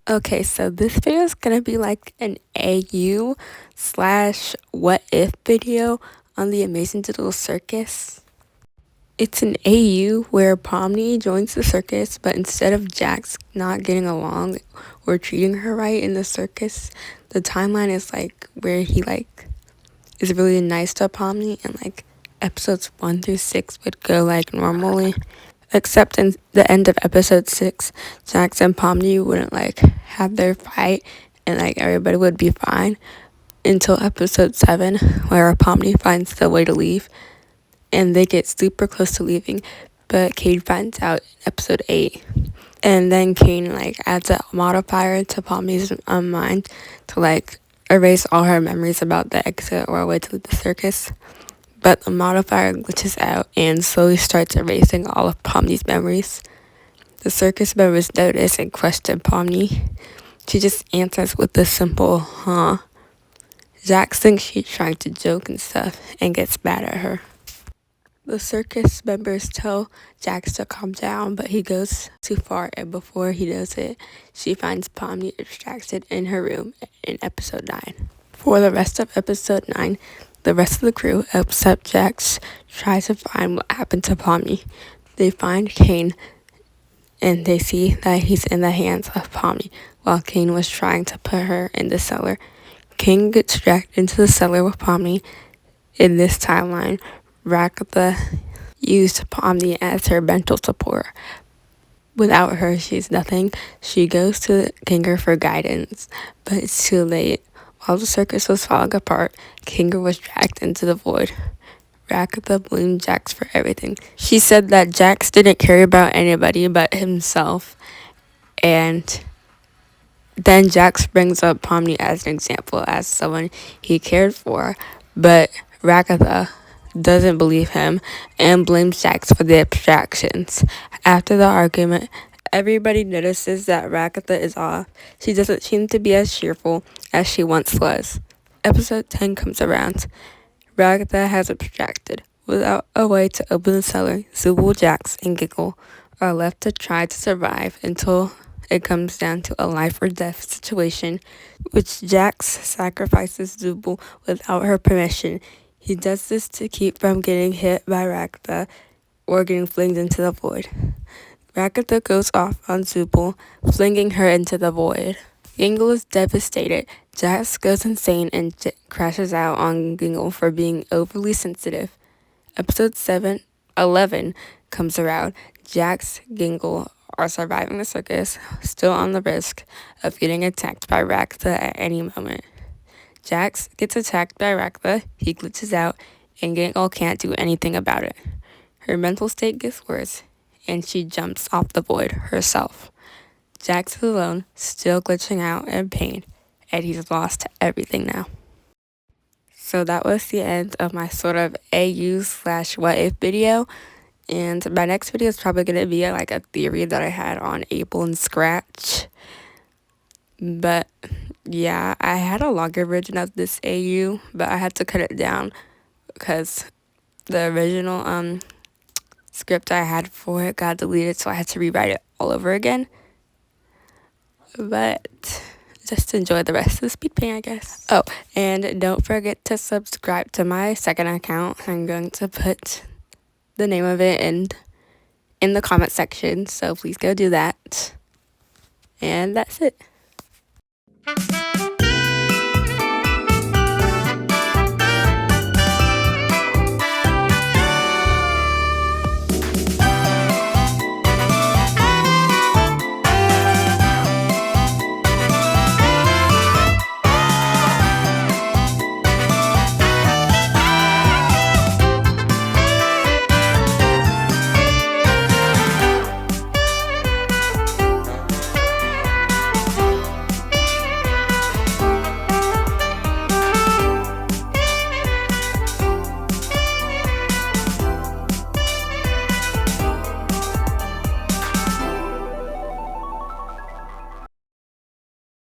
Okay, so this video is gonna be like an AU slash what if video on the Amazing Digital Circus. It's an AU where Pomni joins the circus, but instead of Jax not getting along or treating her right in the circus, the timeline is like where he like is really nice to Pomni, and like episodes 1 through 6 would go like normally. Except in the end of episode 6, Jax and Pomni wouldn't like have their fight, and like everybody would be fine until episode 7, where Pomni finds the way to leave, and they get super close to leaving, but Cade finds out in episode 8. And then Kane like adds a modifier to Pomni's mind to like erase all her memories about the exit or way to the circus. But the modifier glitches out and slowly starts erasing all of Pomni's memories. The circus members notice and question Pomni. She just answers with a simple, huh. Jax thinks she's trying to joke and stuff and gets mad at her. The circus members tell Jax to calm down, but he goes too far, and before he does it, she finds Pomni distracted in her room in episode 9. For the rest of episode 9, the rest of the crew, except Jax, try to find what happened to Pomni. They find Kane, and they see that he's in the hands of Pomni, while Kane was trying to put her in the cellar. Kane gets dragged into the cellar with Pomni. In this timeline, Rakatha used Pomni as her mental support. Without her, she's nothing. She goes to Kinger for guidance, but it's too late. While the circus was falling apart, Kinger was dragged into the void. Rakatha blamed Jax for everything. She said that Jax didn't care about anybody but himself, and then Jax brings up Pomni as an example, as someone he cared for, but Rakatha doesn't believe him and blames Jax for the abstractions. After the argument, everybody notices that Rakatha is off. She doesn't seem to be as cheerful as she once was. Episode 10 comes around. Rakatha has abstracted. Without a way to open the cellar, Zubul, Jax, and Giggle are left to try to survive until it comes down to a life or death situation, which Jax sacrifices Zubul without her permission. He does this to keep from getting hit by Rakatha or getting flinged into the void. Rakatha goes off on Zubul, flinging her into the void. Gingle is devastated. Jax goes insane and crashes out on Gingle for being overly sensitive. Episode 11 comes around. Jax, Gingle are surviving the circus, still on the risk of getting attacked by Rakatha at any moment. Jax gets attacked by Rakatha, he glitches out, and Gingle can't do anything about it. Her mental state gets worse, and she jumps off the void herself. Jax is alone, still glitching out in pain, and he's lost everything now. So that was the end of my sort of AU slash what if video. And my next video is probably going to be like a theory that I had on Able and Scratch. But yeah, I had a longer version of this AU, but I had to cut it down because the original script I had for it got deleted, so I had to rewrite it all over again. But just enjoy the rest of the speed paint, I guess. Oh, and don't forget to subscribe to my second account. I'm going to put the name of it in the comment section, so please go do that. And that's it.